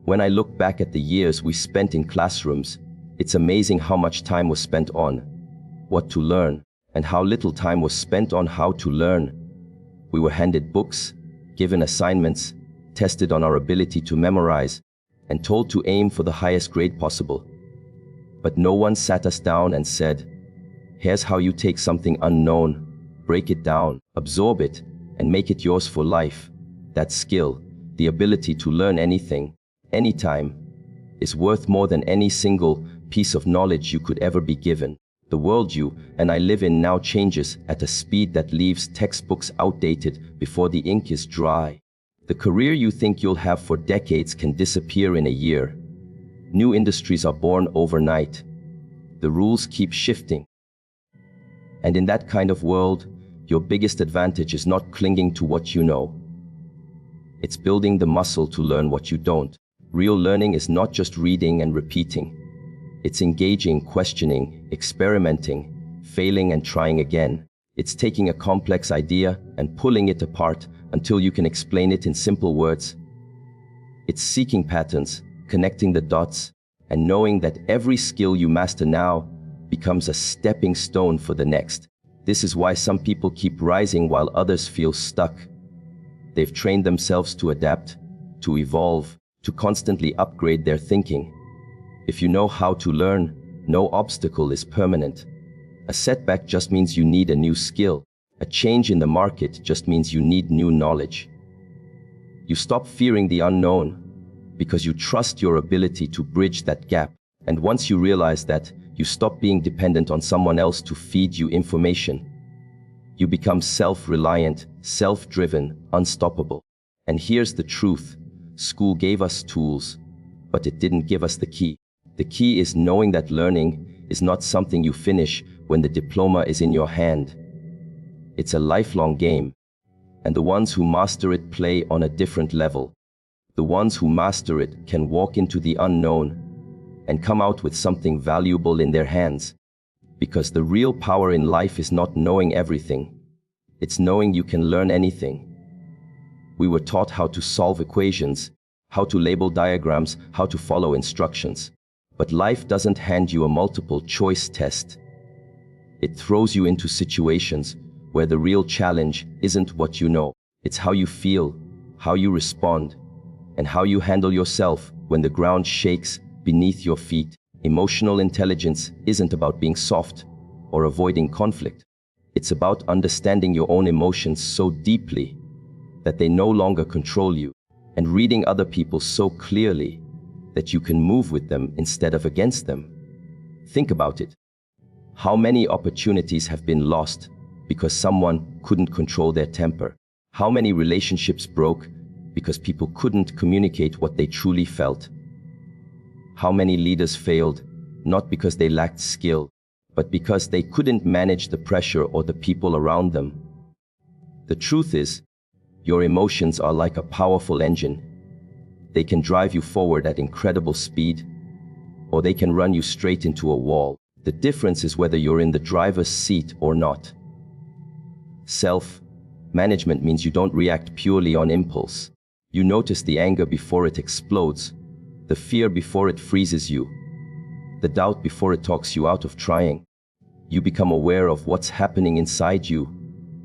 When I look back at the years we spent in classrooms, it's amazing how much time was spent on what to learn and how little time was spent on how to learn. We were handed books, given assignments, tested on our ability to memorize, and told to aim for the highest grade possible. But no one sat us down and said, "Here's how you take something unknown, break it down, absorb it, and make it yours for life." That skill, the ability to learn anything, anytime, is worth more than any single piece of knowledge you could ever be given. The world you and I live in now changes at a speed that leaves textbooks outdated before the ink is dry. The career you think you'll have for decades can disappear in a year. New industries are born overnight. The rules keep shifting. And in that kind of world, your biggest advantage is not clinging to what you know. It's building the muscle to learn what you don't. Real learning is not just reading and repeating. It's engaging, questioning, experimenting, failing and trying again. It's taking a complex idea and pulling it apart until you can explain it in simple words. It's seeking patterns, connecting the dots, and knowing that every skill you master now becomes a stepping stone for the next. This is why some people keep rising while others feel stuck. They've trained themselves to adapt, to evolve, to constantly upgrade their thinking. If you know how to learn, no obstacle is permanent. A setback just means you need a new skill. A change in the market just means you need new knowledge. You stop fearing the unknown because you trust your ability to bridge that gap. And once you realize that, you stop being dependent on someone else to feed you information. You become self-reliant, self-driven, unstoppable. And here's the truth. School gave us tools, but it didn't give us the key. The key is knowing that learning is not something you finish when the diploma is in your hand. It's a lifelong game, and the ones who master it play on a different level. The ones who master it can walk into the unknown and come out with something valuable in their hands. Because the real power in life is not knowing everything. It's knowing you can learn anything. We were taught how to solve equations, how to label diagrams, how to follow instructions. But life doesn't hand you a multiple choice test. It throws you into situations where the real challenge isn't what you know. It's how you feel, how you respond, and how you handle yourself when the ground shakes beneath your feet. Emotional intelligence isn't about being soft or avoiding conflict. It's about understanding your own emotions so deeply that they no longer control you, and reading other people so clearly that you can move with them instead of against them. Think about it. How many opportunities have been lost because someone couldn't control their temper? How many relationships broke because people couldn't communicate what they truly felt? How many leaders failed, not because they lacked skill, but because they couldn't manage the pressure or the people around them? The truth is, your emotions are like a powerful engine. They can drive you forward at incredible speed, or they can run you straight into a wall. The difference is whether you're in the driver's seat or not. Self-management means you don't react purely on impulse. You notice the anger before it explodes, the fear before it freezes you, the doubt before it talks you out of trying. You become aware of what's happening inside you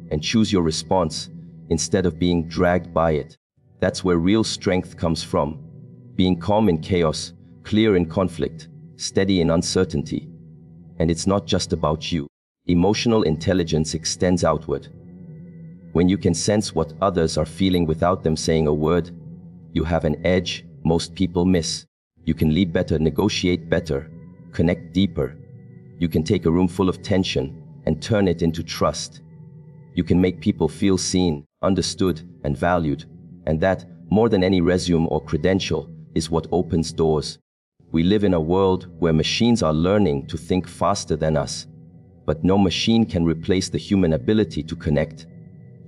and choose your response instead of being dragged by it. That's where real strength comes from. Being calm in chaos, clear in conflict, steady in uncertainty. And it's not just about you. Emotional intelligence extends outward. When you can sense what others are feeling without them saying a word, you have an edge most people miss. You can lead better, negotiate better, connect deeper. You can take a room full of tension and turn it into trust. You can make people feel seen, understood, and valued. And that, more than any resume or credential, is what opens doors. We live in a world where machines are learning to think faster than us. But no machine can replace the human ability to connect,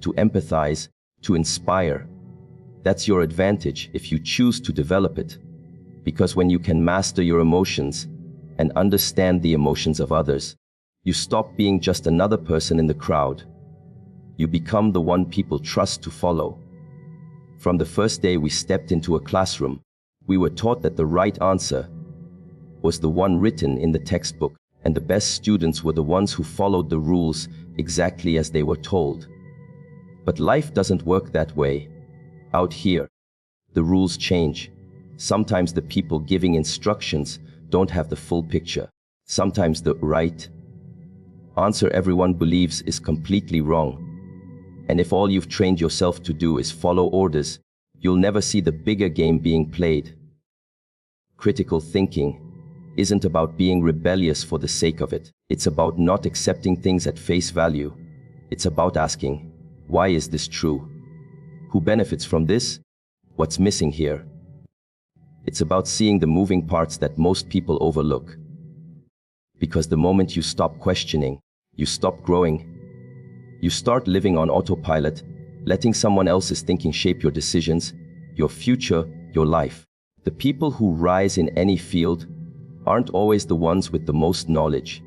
to empathize, to inspire. That's your advantage if you choose to develop it. Because when you can master your emotions and understand the emotions of others, you stop being just another person in the crowd. You become the one people trust to follow. From the first day we stepped into a classroom, We were taught that the right answer was the one written in the textbook, and the best students were the ones who followed the rules exactly as they were told. But life doesn't work that way. Out here, the rules change. Sometimes the people giving instructions don't have the full picture. Sometimes the right answer everyone believes is completely wrong. And if all you've trained yourself to do is follow orders, you'll never see the bigger game being played. Critical thinking isn't about being rebellious for the sake of it. It's about not accepting things at face value. It's about asking, why is this true? Who benefits from this? What's missing here? It's about seeing the moving parts that most people overlook. Because the moment you stop questioning, you stop growing. You start living on autopilot, letting someone else's thinking shape your decisions, your future, your life. The people who rise in any field aren't always the ones with the most knowledge.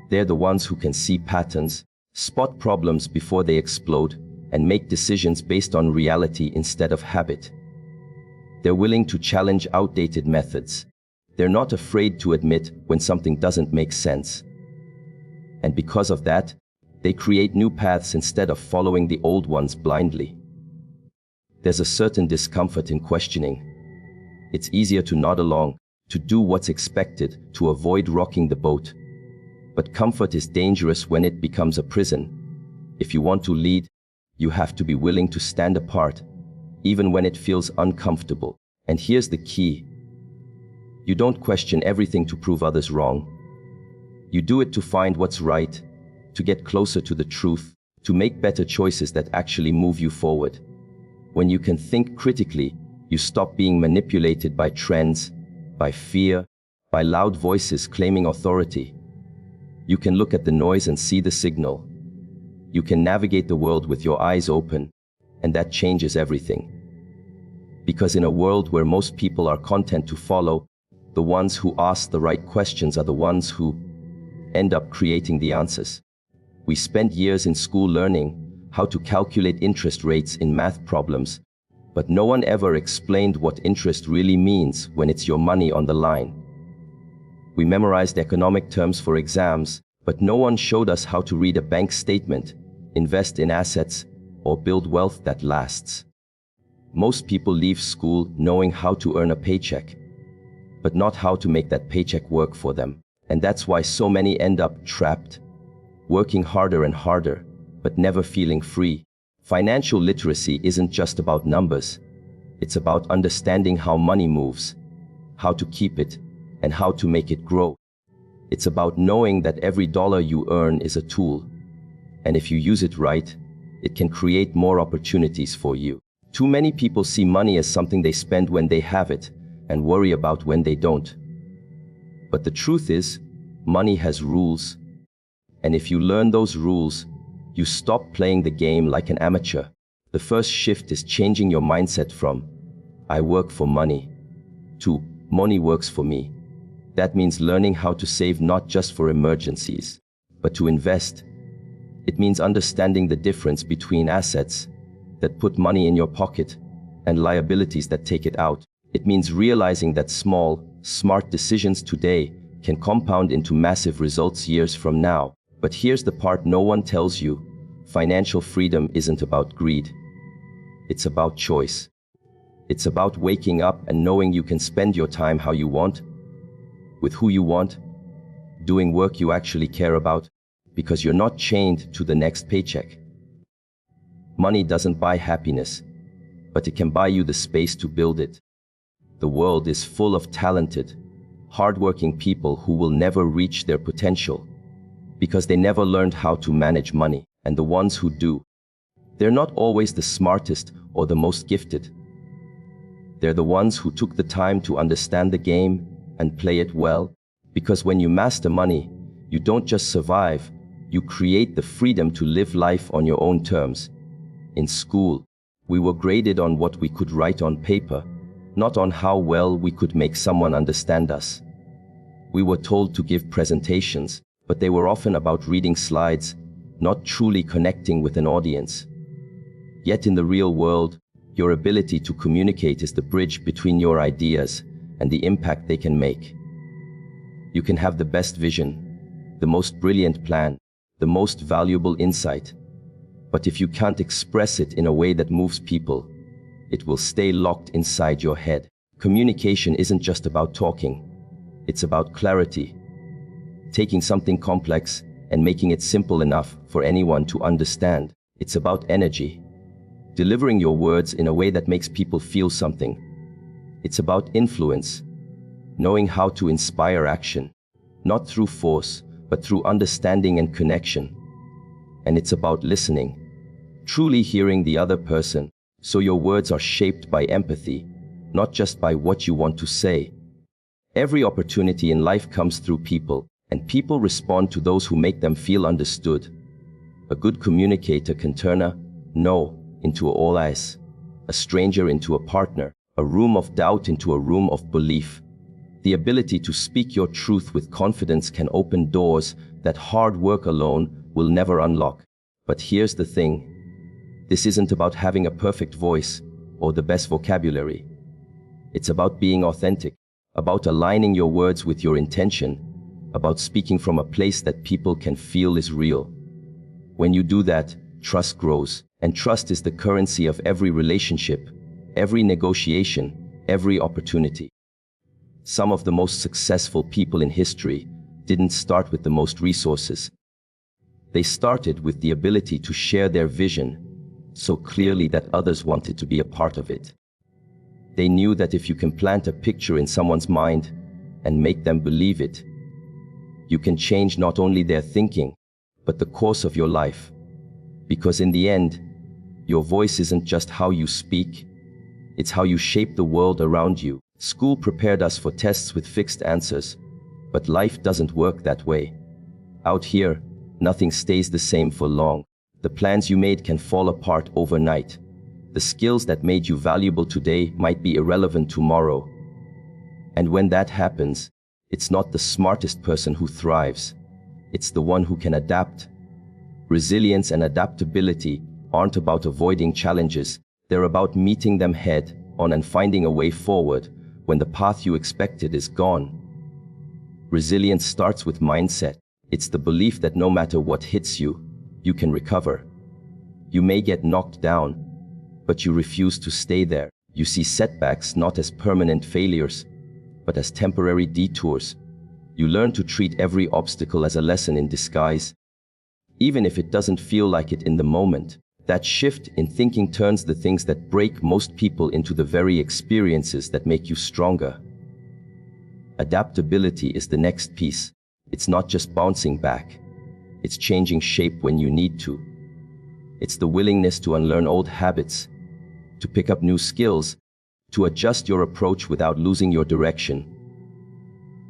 They're the ones who can see patterns, spot problems before they explode, and make decisions based on reality instead of habit. They're willing to challenge outdated methods. They're not afraid to admit when something doesn't make sense. And because of that, they create new paths instead of following the old ones blindly. There's a certain discomfort in questioning. It's easier to nod along, to do what's expected, to avoid rocking the boat. But comfort is dangerous when it becomes a prison. If you want to lead, you have to be willing to stand apart, even when it feels uncomfortable. And here's the key. You don't question everything to prove others wrong. You do it to find what's right, to get closer to the truth, to make better choices that actually move you forward. When you can think critically, you stop being manipulated by trends, by fear, by loud voices claiming authority. You can look at the noise and see the signal. You can navigate the world with your eyes open, and that changes everything. Because in a world where most people are content to follow, the ones who ask the right questions are the ones who end up creating the answers. We spent years in school learning how to calculate interest rates in math problems, but no one ever explained what interest really means when it's your money on the line. We memorized economic terms for exams, but no one showed us how to read a bank statement, invest in assets, or build wealth that lasts. Most people leave school knowing how to earn a paycheck, but not how to make that paycheck work for them. And that's why so many end up trapped, working harder and harder, but never feeling free. Financial literacy isn't just about numbers. It's about understanding how money moves, how to keep it, and how to make it grow. It's about knowing that every dollar you earn is a tool, and if you use it right, it can create more opportunities for you. Too many people see money as something they spend when they have it, and worry about when they don't. But the truth is, money has rules. And if you learn those rules, you stop playing the game like an amateur. The first shift is changing your mindset from, I work for money, to, money works for me. That means learning how to save not just for emergencies, but to invest. It means understanding the difference between assets that put money in your pocket and liabilities that take it out. It means realizing that small, smart decisions today can compound into massive results years from now. But here's the part no one tells you. Financial freedom isn't about greed. It's about choice. It's about waking up and knowing you can spend your time how you want, with who you want, doing work you actually care about, because you're not chained to the next paycheck. Money doesn't buy happiness, but it can buy you the space to build it. The world is full of talented, hardworking people who will never reach their potential because they never learned how to manage money. And the ones who do, they're not always the smartest or the most gifted. They're the ones who took the time to understand the game and play it well. Because when you master money, you don't just survive, you create the freedom to live life on your own terms. In school, we were graded on what we could write on paper, not on how well we could make someone understand us. We were told to give presentations, but they were often about reading slides, not truly connecting with an audience. Yet in the real world, Your ability to communicate is the bridge between your ideas and the impact they can make. You can have the best vision, the most brilliant plan, the most valuable insight, but if you can't express it in a way that moves people, it will stay locked inside your head. Communication isn't just about talking, it's about clarity. Taking something complex and making it simple enough for anyone to understand. It's about energy. Delivering your words in a way that makes people feel something. It's about influence. Knowing how to inspire action, not through force, but through understanding and connection. And it's about listening. Truly hearing the other person, so your words are shaped by empathy, not just by what you want to say. Every opportunity in life comes through people, and people respond to those who make them feel understood. A good communicator can turn a no into all eyes, a stranger into a partner, a room of doubt into a room of belief. The ability to speak your truth with confidence can open doors that hard work alone will never unlock. But here's the thing. This isn't about having a perfect voice or the best vocabulary. It's about being authentic, about aligning your words with your intention, about speaking from a place that people can feel is real. When you do that, trust grows, and trust is the currency of every relationship, every negotiation, every opportunity. Some of the most successful people in history didn't start with the most resources. They started with the ability to share their vision so clearly that others wanted to be a part of it. They knew that if you can plant a picture in someone's mind and make them believe it, you can change not only their thinking, but the course of your life. Because in the end, your voice isn't just how you speak, it's how you shape the world around you. School prepared us for tests with fixed answers, but life doesn't work that way. Out here, nothing stays the same for long. The plans you made can fall apart overnight. The skills that made you valuable today might be irrelevant tomorrow. And when that happens, it's not the smartest person who thrives. It's the one who can adapt. Resilience and adaptability aren't about avoiding challenges. They're about meeting them head on and finding a way forward when the path you expected is gone. Resilience starts with mindset. It's the belief that no matter what hits you, you can recover. You may get knocked down, but you refuse to stay there. You see setbacks not as permanent failures, but as temporary detours. You learn to treat every obstacle as a lesson in disguise, even if it doesn't feel like it in the moment. That shift in thinking turns the things that break most people into the very experiences that make you stronger. Adaptability is the next piece. It's not just bouncing back. It's changing shape when you need to. It's the willingness to unlearn old habits, to pick up new skills, to adjust your approach without losing your direction.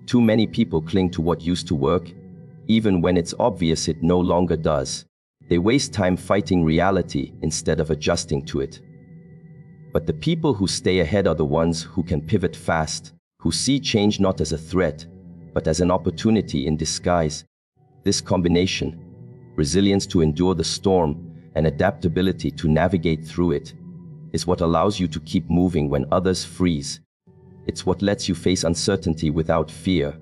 Too many people cling to what used to work, even when it's obvious it no longer does. They waste time fighting reality instead of adjusting to it. But the people who stay ahead are the ones who can pivot fast, who see change not as a threat, but as an opportunity in disguise. This combination, resilience to endure the storm and adaptability to navigate through it, is what allows you to keep moving when others freeze. It's what lets you face uncertainty without fear,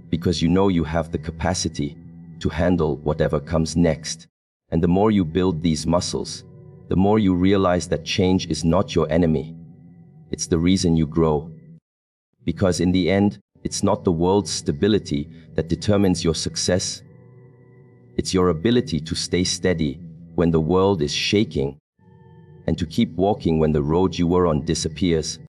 because you know you have the capacity to handle whatever comes next. And the more you build these muscles, the more you realize that change is not your enemy. It's the reason you grow. Because in the end, it's not the world's stability that determines your success. It's your ability to stay steady when the world is shaking, and to keep walking when the road you were on disappears.